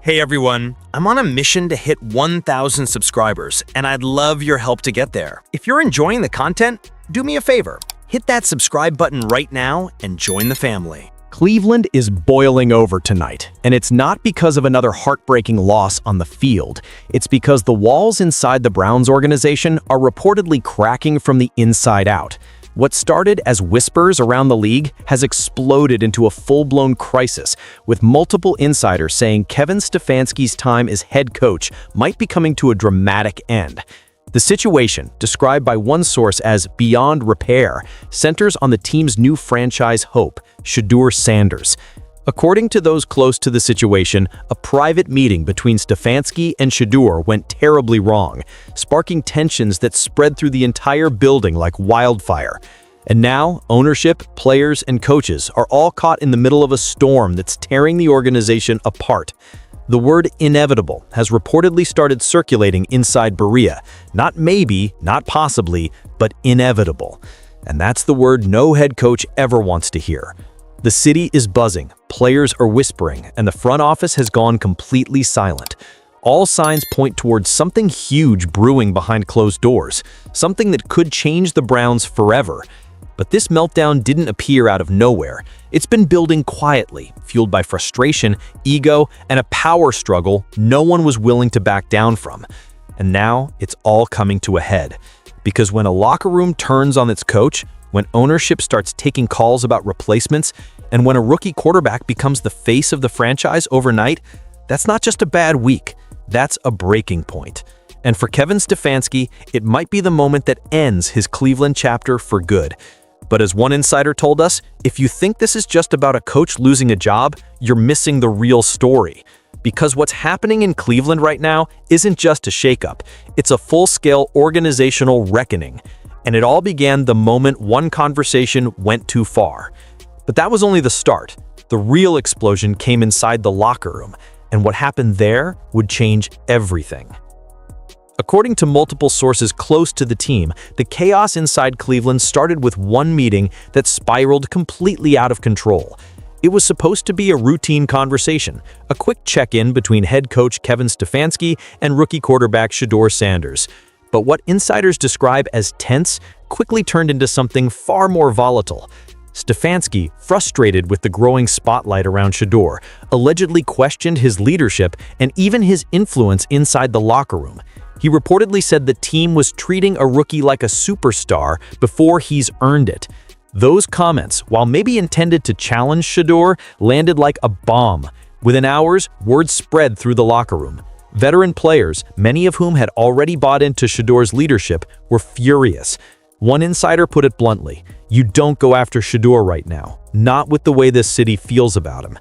Hey everyone, I'm on a mission to hit 1,000 subscribers, and I'd love your help to get there. If you're enjoying the content, do me a favor. Hit that subscribe button right now and join the family. Cleveland is boiling over tonight, and it's not because of another heartbreaking loss on the field. It's because the walls inside the Browns organization are reportedly cracking from the inside out. What started as whispers around the league has exploded into a full-blown crisis, with multiple insiders saying Kevin Stefanski's time as head coach might be coming to a dramatic end. The situation, described by one source as beyond repair, centers on the team's new franchise hope, Shedeur Sanders. According to those close to the situation, a private meeting between Stefanski and Shedeur went terribly wrong, sparking tensions that spread through the entire building like wildfire. And now, ownership, players, and coaches are all caught in the middle of a storm that's tearing the organization apart. The word inevitable has reportedly started circulating inside Berea. Not maybe, not possibly, but inevitable. And that's the word no head coach ever wants to hear. The city is buzzing, players are whispering, and the front office has gone completely silent. All signs point towards something huge brewing behind closed doors, something that could change the Browns forever. But this meltdown didn't appear out of nowhere. It's been building quietly, fueled by frustration, ego, and a power struggle no one was willing to back down from. And now it's all coming to a head. Because when a locker room turns on its coach, when ownership starts taking calls about replacements, and when a rookie quarterback becomes the face of the franchise overnight, that's not just a bad week, that's a breaking point. And for Kevin Stefanski, it might be the moment that ends his Cleveland chapter for good. But as one insider told us, if you think this is just about a coach losing a job, you're missing the real story. Because what's happening in Cleveland right now isn't just a shakeup, it's a full-scale organizational reckoning. And it all began the moment one conversation went too far. But that was only the start. The real explosion came inside the locker room, and what happened there would change everything. According to multiple sources close to the team, the chaos inside Cleveland started with one meeting that spiraled completely out of control. It was supposed to be a routine conversation, a quick check-in between head coach Kevin Stefanski and rookie quarterback Shedeur Sanders. But what insiders describe as tense quickly turned into something far more volatile. Stefanski, frustrated with the growing spotlight around Shedeur, allegedly questioned his leadership and even his influence inside the locker room. He reportedly said the team was treating a rookie like a superstar before he's earned it. Those comments, while maybe intended to challenge Shedeur, landed like a bomb. Within hours, word spread through the locker room. Veteran players, many of whom had already bought into Shedeur's leadership, were furious. One insider put it bluntly, "You don't go after Shedeur right now, not with the way this city feels about him."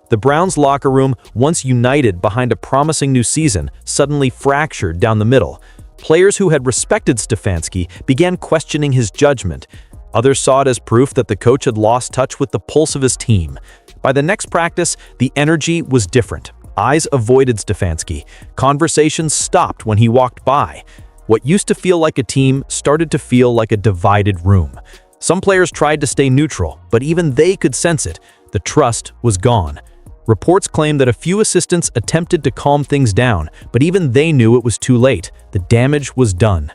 The Browns locker room, once united behind a promising new season, suddenly fractured down the middle. Players who had respected Stefanski began questioning his judgment. Others saw it as proof that the coach had lost touch with the pulse of his team. By the next practice, the energy was different. Eyes avoided Stefanski. Conversations stopped when he walked by. What used to feel like a team started to feel like a divided room. Some players tried to stay neutral, but even they could sense it. The trust was gone. Reports claim that a few assistants attempted to calm things down, but even they knew it was too late. The damage was done.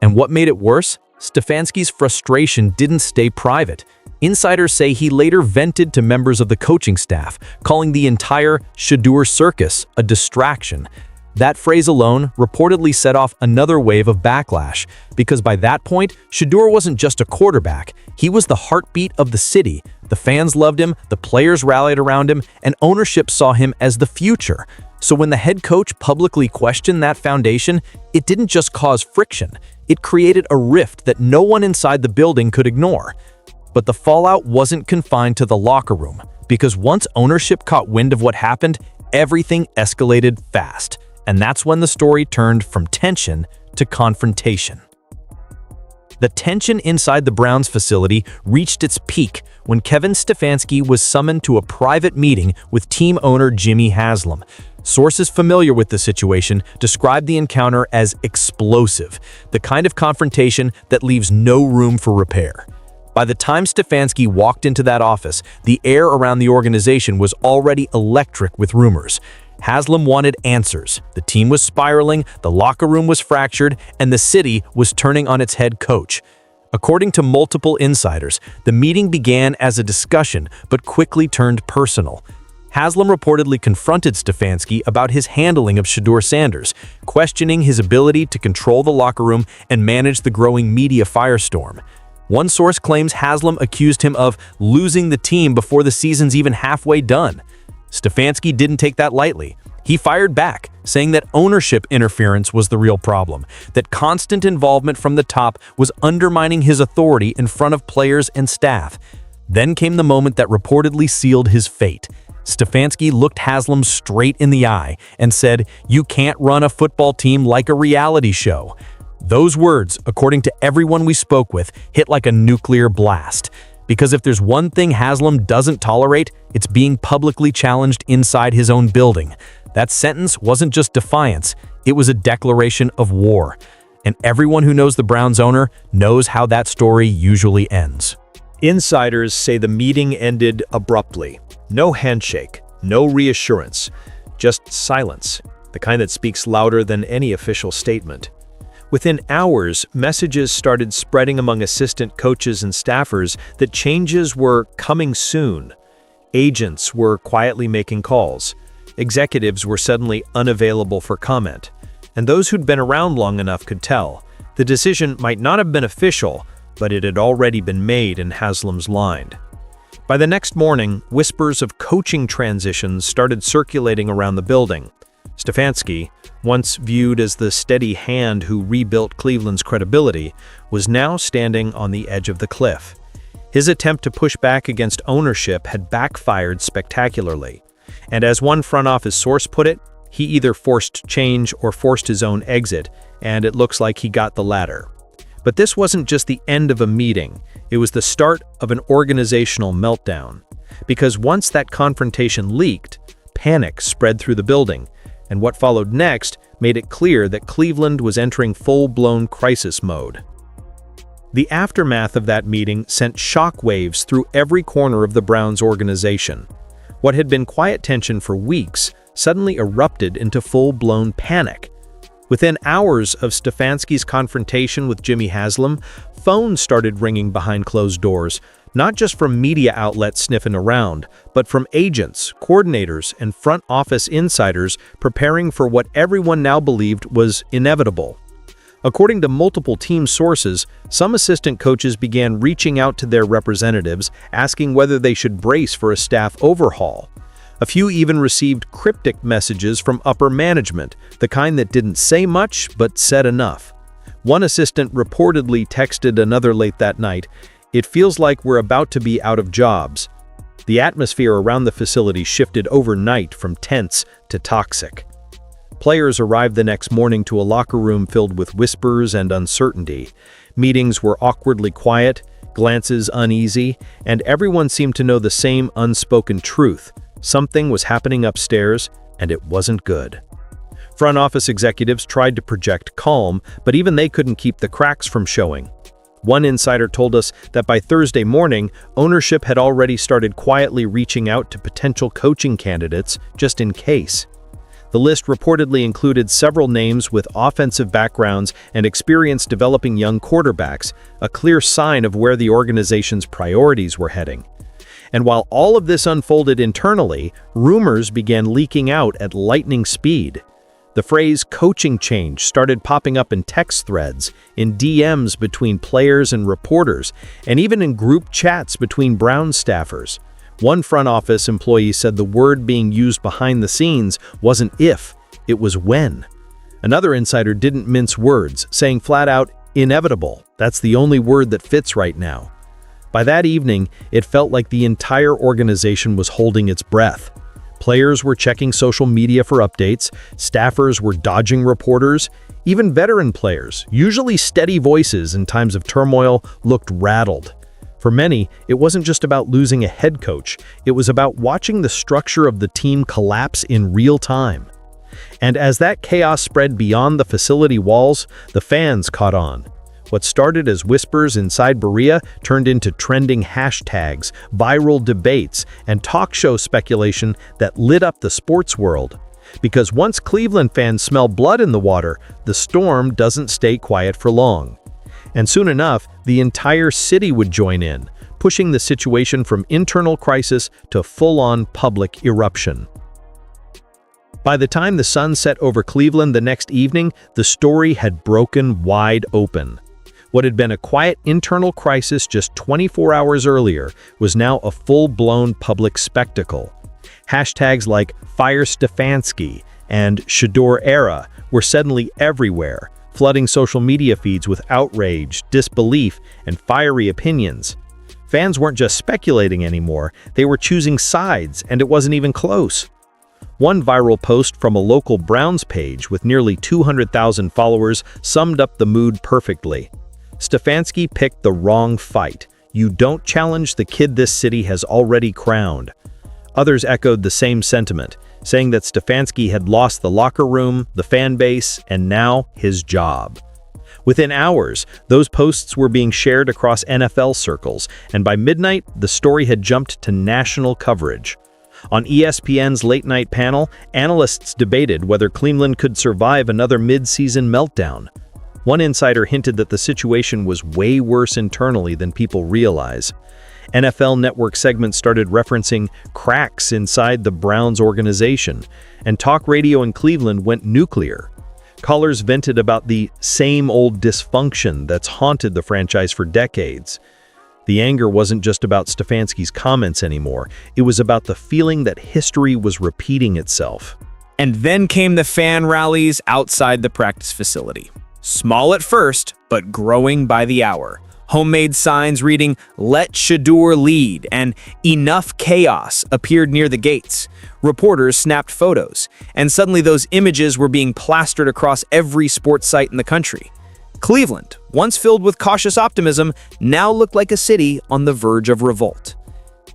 And what made it worse? Stefanski's frustration didn't stay private. Insiders say he later vented to members of the coaching staff, calling the entire Shedeur circus a distraction. That phrase alone reportedly set off another wave of backlash, because by that point, Shedeur wasn't just a quarterback, he was the heartbeat of the city. The fans loved him, the players rallied around him, and ownership saw him as the future. So when the head coach publicly questioned that foundation, it didn't just cause friction, it created a rift that no one inside the building could ignore. But the fallout wasn't confined to the locker room, because once ownership caught wind of what happened, everything escalated fast. And that's when the story turned from tension to confrontation. The tension inside the Browns facility reached its peak when Kevin Stefanski was summoned to a private meeting with team owner Jimmy Haslam. Sources familiar with the situation describe the encounter as explosive, the kind of confrontation that leaves no room for repair. By the time Stefanski walked into that office, the air around the organization was already electric with rumors. Haslam wanted answers. The team was spiraling, the locker room was fractured, and the city was turning on its head coach. According to multiple insiders, the meeting began as a discussion but quickly turned personal. Haslam reportedly confronted Stefanski about his handling of Shedeur Sanders, questioning his ability to control the locker room and manage the growing media firestorm. One source claims Haslam accused him of losing the team before the season's even halfway done. Stefanski didn't take that lightly. He fired back, saying that ownership interference was the real problem, that constant involvement from the top was undermining his authority in front of players and staff. Then came the moment that reportedly sealed his fate. Stefanski looked Haslam straight in the eye and said, "You can't run a football team like a reality show." Those words, according to everyone we spoke with, hit like a nuclear blast. Because if there's one thing Haslam doesn't tolerate, it's being publicly challenged inside his own building. That sentence wasn't just defiance, it was a declaration of war. And everyone who knows the Browns owner knows how that story usually ends. Insiders say the meeting ended abruptly. No handshake, no reassurance, just silence, the kind that speaks louder than any official statement. Within hours, messages started spreading among assistant coaches and staffers that changes were coming soon. Agents were quietly making calls. Executives were suddenly unavailable for comment. And those who'd been around long enough could tell. The decision might not have been official, but it had already been made in Haslam's line. By the next morning, whispers of coaching transitions started circulating around the building. Stefanski, once viewed as the steady hand who rebuilt Cleveland's credibility, was now standing on the edge of the cliff. His attempt to push back against ownership had backfired spectacularly. And as one front office source put it, he either forced change or forced his own exit, and it looks like he got the latter. But this wasn't just the end of a meeting, it was the start of an organizational meltdown. Because once that confrontation leaked, panic spread through the building, and what followed next made it clear that Cleveland was entering full-blown crisis mode. The aftermath of that meeting sent shockwaves through every corner of the Browns organization. What had been quiet tension for weeks suddenly erupted into full-blown panic. Within hours of Stefanski's confrontation with Jimmy Haslam, phones started ringing behind closed doors, not just from media outlets sniffing around, but from agents, coordinators, and front office insiders preparing for what everyone now believed was inevitable. According to multiple team sources, some assistant coaches began reaching out to their representatives, asking whether they should brace for a staff overhaul. A few even received cryptic messages from upper management, the kind that didn't say much but said enough. One assistant reportedly texted another late that night, "It feels like we're about to be out of jobs." The atmosphere around the facility shifted overnight from tense to toxic. Players arrived the next morning to a locker room filled with whispers and uncertainty. Meetings were awkwardly quiet, glances uneasy, and everyone seemed to know the same unspoken truth. Something was happening upstairs, and it wasn't good. Front office executives tried to project calm, but even they couldn't keep the cracks from showing. One insider told us that by Thursday morning, ownership had already started quietly reaching out to potential coaching candidates just in case. The list reportedly included several names with offensive backgrounds and experience developing young quarterbacks, a clear sign of where the organization's priorities were heading. And while all of this unfolded internally, rumors began leaking out at lightning speed. The phrase coaching change started popping up in text threads, in DMs between players and reporters, and even in group chats between Browns staffers. One front office employee said the word being used behind the scenes wasn't if, it was when. Another insider didn't mince words, saying flat out, inevitable. That's the only word that fits right now. By that evening, it felt like the entire organization was holding its breath. Players were checking social media for updates, staffers were dodging reporters, even veteran players, usually steady voices in times of turmoil, looked rattled. For many, it wasn't just about losing a head coach, it was about watching the structure of the team collapse in real time. And as that chaos spread beyond the facility walls, the fans caught on. What started as whispers inside Berea turned into trending hashtags, viral debates, and talk show speculation that lit up the sports world. Because once Cleveland fans smell blood in the water, the storm doesn't stay quiet for long. And soon enough, the entire city would join in, pushing the situation from internal crisis to full-on public eruption. By the time the sun set over Cleveland the next evening, the story had broken wide open. What had been a quiet internal crisis just 24 hours earlier was now a full-blown public spectacle. Hashtags like Fire Stefanski and Shedeur Era were suddenly everywhere, flooding social media feeds with outrage, disbelief, and fiery opinions. Fans weren't just speculating anymore, they were choosing sides, and it wasn't even close. One viral post from a local Browns page with nearly 200,000 followers summed up the mood perfectly. Stefanski picked the wrong fight. You don't challenge the kid this city has already crowned. Others echoed the same sentiment, saying that Stefanski had lost the locker room, the fan base, and now his job. Within hours, those posts were being shared across NFL circles, and by midnight, the story had jumped to national coverage. On ESPN's late-night panel, analysts debated whether Cleveland could survive another mid-season meltdown. One insider hinted that the situation was way worse internally than people realize. NFL Network segments started referencing cracks inside the Browns organization, and talk radio in Cleveland went nuclear. Callers vented about the same old dysfunction that's haunted the franchise for decades. The anger wasn't just about Stefanski's comments anymore, it was about the feeling that history was repeating itself. And then came the fan rallies outside the practice facility. Small at first, but growing by the hour. Homemade signs reading, "Let Shedeur lead," and "Enough chaos" appeared near the gates. Reporters snapped photos, and suddenly those images were being plastered across every sports site in the country. Cleveland, once filled with cautious optimism, now looked like a city on the verge of revolt.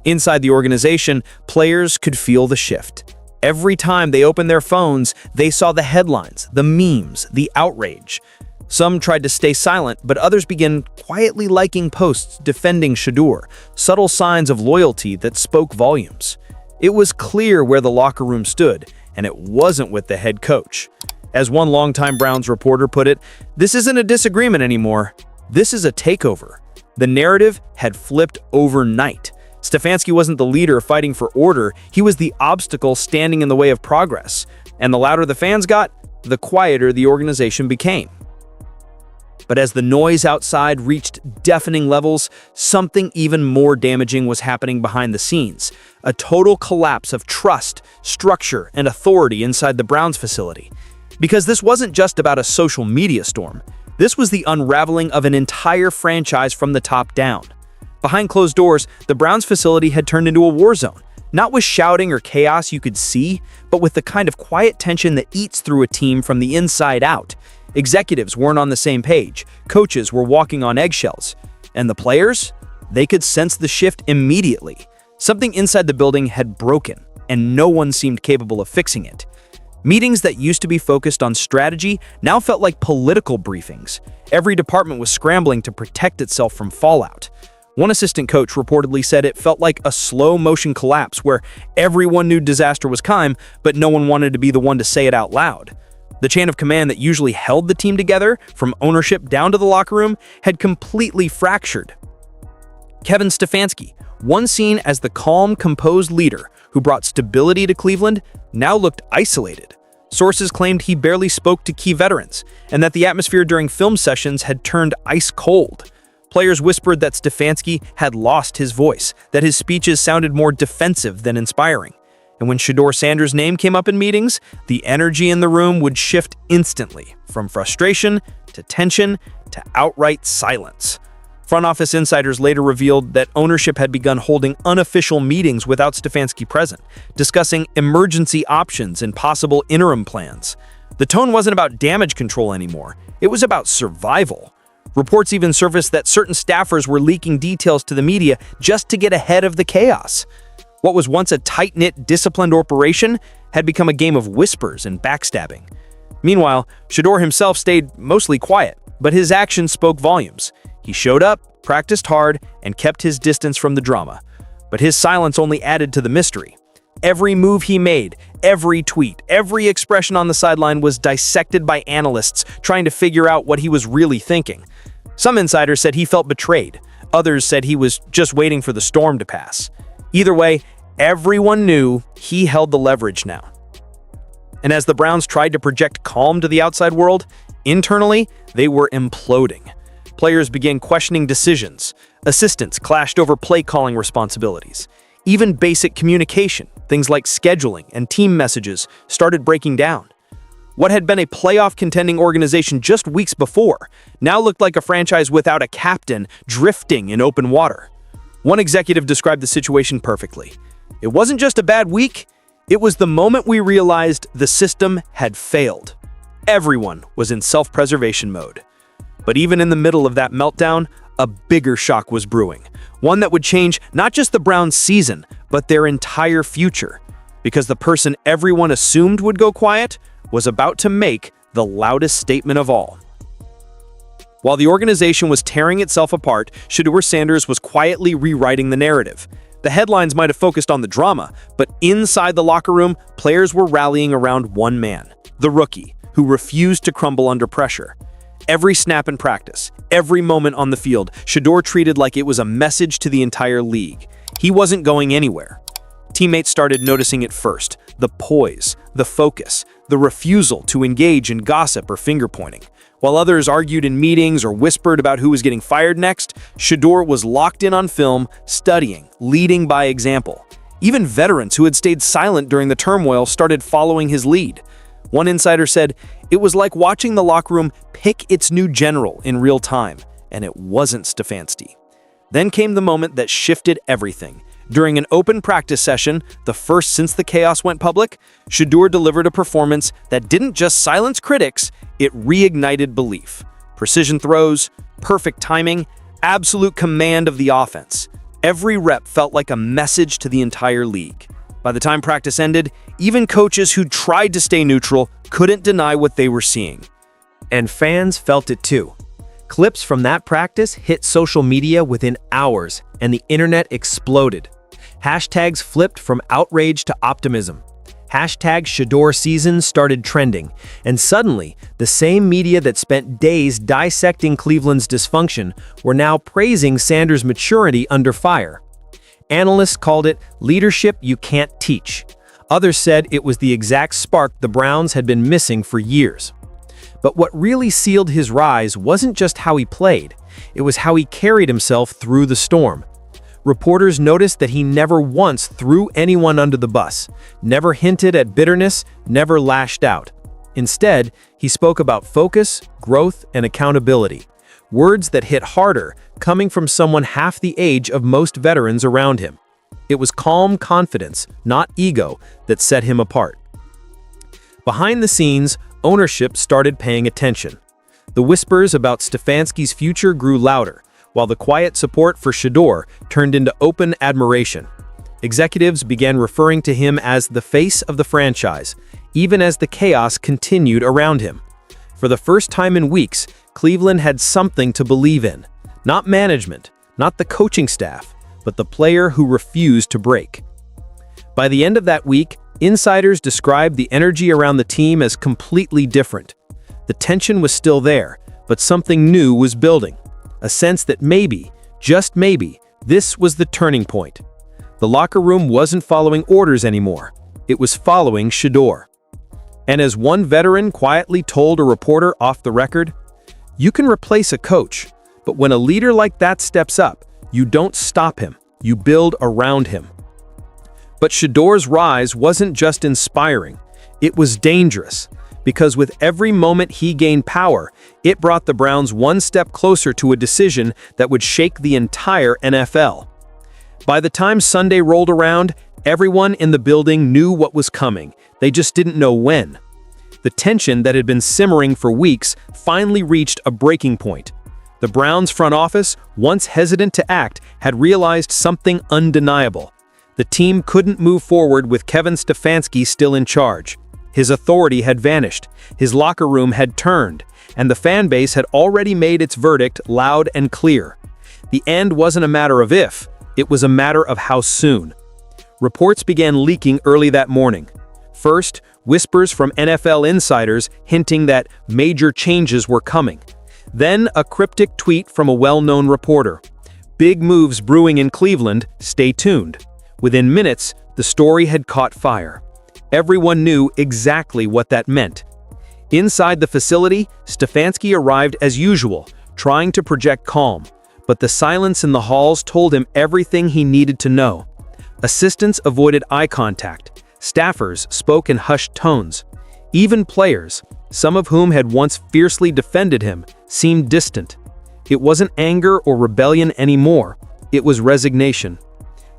Inside the organization, players could feel the shift. Every time they opened their phones, they saw the headlines, the memes, the outrage. Some tried to stay silent, but others began quietly liking posts defending Shedeur, subtle signs of loyalty that spoke volumes. It was clear where the locker room stood, and it wasn't with the head coach. As one longtime Browns reporter put it, "This isn't a disagreement anymore. This is a takeover." The narrative had flipped overnight. Stefanski wasn't the leader fighting for order, he was the obstacle standing in the way of progress. And the louder the fans got, the quieter the organization became. But as the noise outside reached deafening levels, something even more damaging was happening behind the scenes. A total collapse of trust, structure, and authority inside the Browns facility. Because this wasn't just about a social media storm. This was the unraveling of an entire franchise from the top down. Behind closed doors, the Browns facility had turned into a war zone. Not with shouting or chaos you could see, but with the kind of quiet tension that eats through a team from the inside out. Executives weren't on the same page, coaches were walking on eggshells. And the players? They could sense the shift immediately. Something inside the building had broken, and no one seemed capable of fixing it. Meetings that used to be focused on strategy now felt like political briefings. Every department was scrambling to protect itself from fallout. One assistant coach reportedly said it felt like a slow-motion collapse where everyone knew disaster was coming, but no one wanted to be the one to say it out loud. The chain of command that usually held the team together, from ownership down to the locker room, had completely fractured. Kevin Stefanski, once seen as the calm, composed leader who brought stability to Cleveland, now looked isolated. Sources claimed he barely spoke to key veterans, and that the atmosphere during film sessions had turned ice cold. Players whispered that Stefanski had lost his voice, that his speeches sounded more defensive than inspiring. And when Shedeur Sanders' name came up in meetings, the energy in the room would shift instantly, from frustration to tension to outright silence. Front office insiders later revealed that ownership had begun holding unofficial meetings without Stefanski present, discussing emergency options and possible interim plans. The tone wasn't about damage control anymore, it was about survival. Reports even surfaced that certain staffers were leaking details to the media just to get ahead of the chaos. What was once a tight-knit, disciplined operation had become a game of whispers and backstabbing. Meanwhile, Shedeur himself stayed mostly quiet, but his actions spoke volumes. He showed up, practiced hard, and kept his distance from the drama. But his silence only added to the mystery. Every move he made, every tweet, every expression on the sideline was dissected by analysts trying to figure out what he was really thinking. Some insiders said he felt betrayed. Others said he was just waiting for the storm to pass. Either way, everyone knew he held the leverage now. And as the Browns tried to project calm to the outside world, internally, they were imploding. Players began questioning decisions. Assistants clashed over play-calling responsibilities. Even basic communication, things like scheduling and team messages, started breaking down. What had been a playoff-contending organization just weeks before now looked like a franchise without a captain drifting in open water. One executive described the situation perfectly. It wasn't just a bad week, it was the moment we realized the system had failed. Everyone was in self-preservation mode. But even in the middle of that meltdown, a bigger shock was brewing. One that would change not just the Browns' season, but their entire future. Because the person everyone assumed would go quiet was about to make the loudest statement of all. While the organization was tearing itself apart, Shedeur Sanders was quietly rewriting the narrative. The headlines might have focused on the drama, but inside the locker room, players were rallying around one man, the rookie, who refused to crumble under pressure. Every snap in practice, every moment on the field, Shedeur treated like it was a message to the entire league. He wasn't going anywhere. Teammates started noticing it first: the poise, the focus, the refusal to engage in gossip or finger-pointing. While others argued in meetings or whispered about who was getting fired next, Shedeur was locked in on film, studying, leading by example. Even veterans who had stayed silent during the turmoil started following his lead. One insider said, "It was like watching the locker room pick its new general in real time," and it wasn't Stefanski. Then came the moment that shifted everything. During an open practice session, the first since the chaos went public, Shedeur delivered a performance that didn't just silence critics, it reignited belief. Precision throws, perfect timing, absolute command of the offense. Every rep felt like a message to the entire league. By the time practice ended, even coaches who tried to stay neutral couldn't deny what they were seeing. And fans felt it too. Clips from that practice hit social media within hours, and the internet exploded. Hashtags flipped from outrage to optimism. Hashtag Shedeur season started trending, and suddenly, the same media that spent days dissecting Cleveland's dysfunction were now praising Sanders' maturity under fire. Analysts called it leadership you can't teach. Others said it was the exact spark the Browns had been missing for years. But what really sealed his rise wasn't just how he played, it was how he carried himself through the storm. Reporters noticed that he never once threw anyone under the bus, never hinted at bitterness, never lashed out. Instead, he spoke about focus, growth, and accountability. Words that hit harder, coming from someone half the age of most veterans around him. It was calm confidence, not ego, that set him apart. Behind the scenes, ownership started paying attention. The whispers about Stefanski's future grew louder, while the quiet support for Shedeur turned into open admiration. Executives began referring to him as the face of the franchise, even as the chaos continued around him. For the first time in weeks, Cleveland had something to believe in. Not management, not the coaching staff, but the player who refused to break. By the end of that week, insiders described the energy around the team as completely different. The tension was still there, but something new was building. A sense that maybe, just maybe, this was the turning point. The locker room wasn't following orders anymore. It was following Shedeur. And as one veteran quietly told a reporter off the record, "You can replace a coach, but when a leader like that steps up, you don't stop him, you build around him." But Shedeur's rise wasn't just inspiring, it was dangerous. Because with every moment he gained power, it brought the Browns one step closer to a decision that would shake the entire NFL. By the time Sunday rolled around, everyone in the building knew what was coming. They just didn't know when. The tension that had been simmering for weeks finally reached a breaking point. The Browns front office, once hesitant to act, had realized something undeniable. The team couldn't move forward with Kevin Stefanski still in charge. His authority had vanished, his locker room had turned, and the fan base had already made its verdict loud and clear. The end wasn't a matter of if, it was a matter of how soon. Reports began leaking early that morning. First, whispers from NFL insiders hinting that major changes were coming. Then, a cryptic tweet from a well-known reporter. Big moves brewing in Cleveland, stay tuned. Within minutes, the story had caught fire. Everyone knew exactly what that meant. Inside the facility, Stefanski arrived as usual, trying to project calm. But the silence in the halls told him everything he needed to know. Assistants avoided eye contact. Staffers spoke in hushed tones. Even players, some of whom had once fiercely defended him, seemed distant. It wasn't anger or rebellion anymore. It was resignation.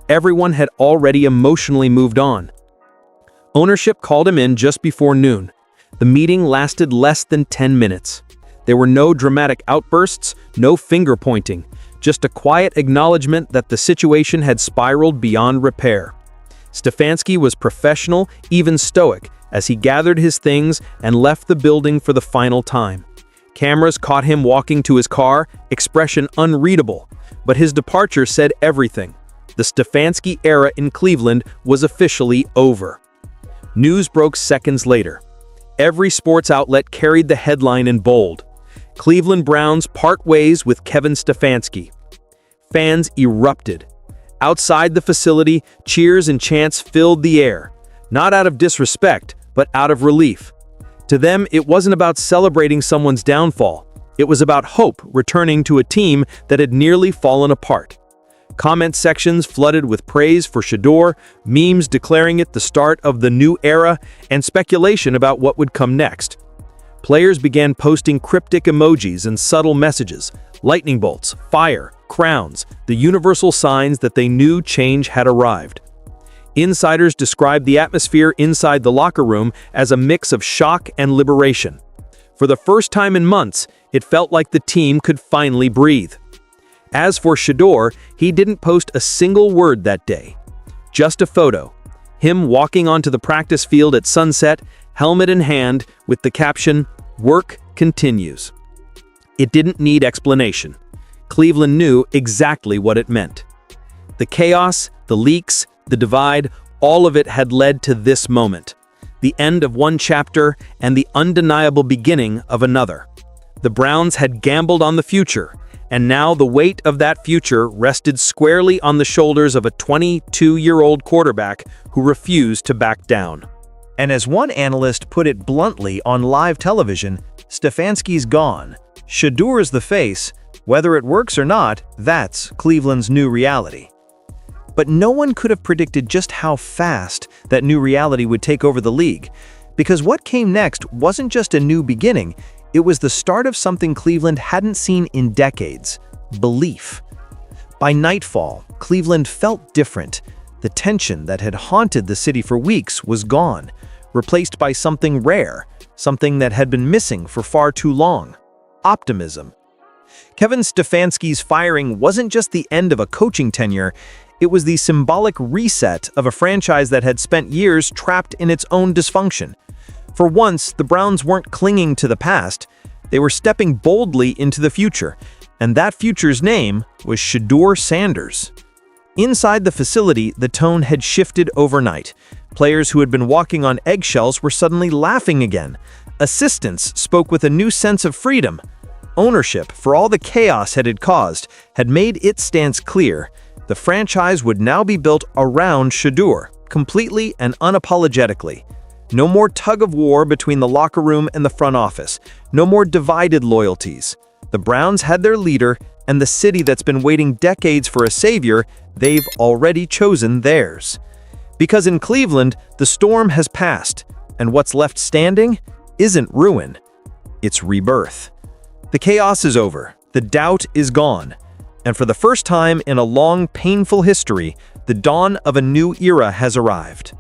Everyone had already emotionally moved on. Ownership called him in just before noon. The meeting lasted less than 10 minutes. There were no dramatic outbursts, no finger-pointing, just a quiet acknowledgement that the situation had spiraled beyond repair. Stefanski was professional, even stoic, as he gathered his things and left the building for the final time. Cameras caught him walking to his car, expression unreadable, but his departure said everything. The Stefanski era in Cleveland was officially over. News broke seconds later. Every sports outlet carried the headline in bold. Cleveland Browns part ways with Kevin Stefanski. Fans erupted. Outside the facility, cheers and chants filled the air, not out of disrespect, but out of relief. To them, it wasn't about celebrating someone's downfall. It was about hope returning to a team that had nearly fallen apart. Comment sections flooded with praise for Shedeur, memes declaring it the start of the new era, and speculation about what would come next. Players began posting cryptic emojis and subtle messages, lightning bolts, fire, crowns, the universal signs that they knew change had arrived. Insiders described the atmosphere inside the locker room as a mix of shock and liberation. For the first time in months, it felt like the team could finally breathe. As for Shedeur, he didn't post a single word that day. Just a photo. Him walking onto the practice field at sunset, helmet in hand, with the caption, "Work continues." It didn't need explanation. Cleveland knew exactly what it meant. The chaos, the leaks, the divide, all of it had led to this moment. The end of one chapter and the undeniable beginning of another. The Browns had gambled on the future, and now the weight of that future rested squarely on the shoulders of a 22-year-old quarterback who refused to back down. And as one analyst put it bluntly on live television, Stefanski's gone. Shedeur's the face. Whether it works or not, that's Cleveland's new reality. But no one could have predicted just how fast that new reality would take over the league. Because what came next wasn't just a new beginning, it was the start of something Cleveland hadn't seen in decades: belief. By nightfall, Cleveland felt different. The tension that had haunted the city for weeks was gone, replaced by something rare, something that had been missing for far too long: optimism. Kevin Stefanski's firing wasn't just the end of a coaching tenure, it was the symbolic reset of a franchise that had spent years trapped in its own dysfunction. For once, the Browns weren't clinging to the past, they were stepping boldly into the future, and that future's name was Shedeur Sanders. Inside the facility, the tone had shifted overnight. Players who had been walking on eggshells were suddenly laughing again. Assistants spoke with a new sense of freedom. Ownership, for all the chaos it had caused, had made its stance clear. The franchise would now be built around Shedeur, completely and unapologetically. No more tug-of-war between the locker room and the front office. No more divided loyalties. The Browns had their leader, and the city that's been waiting decades for a savior, they've already chosen theirs. Because in Cleveland, the storm has passed, and what's left standing isn't ruin. It's rebirth. The chaos is over, the doubt is gone, and for the first time in a long, painful history, the dawn of a new era has arrived.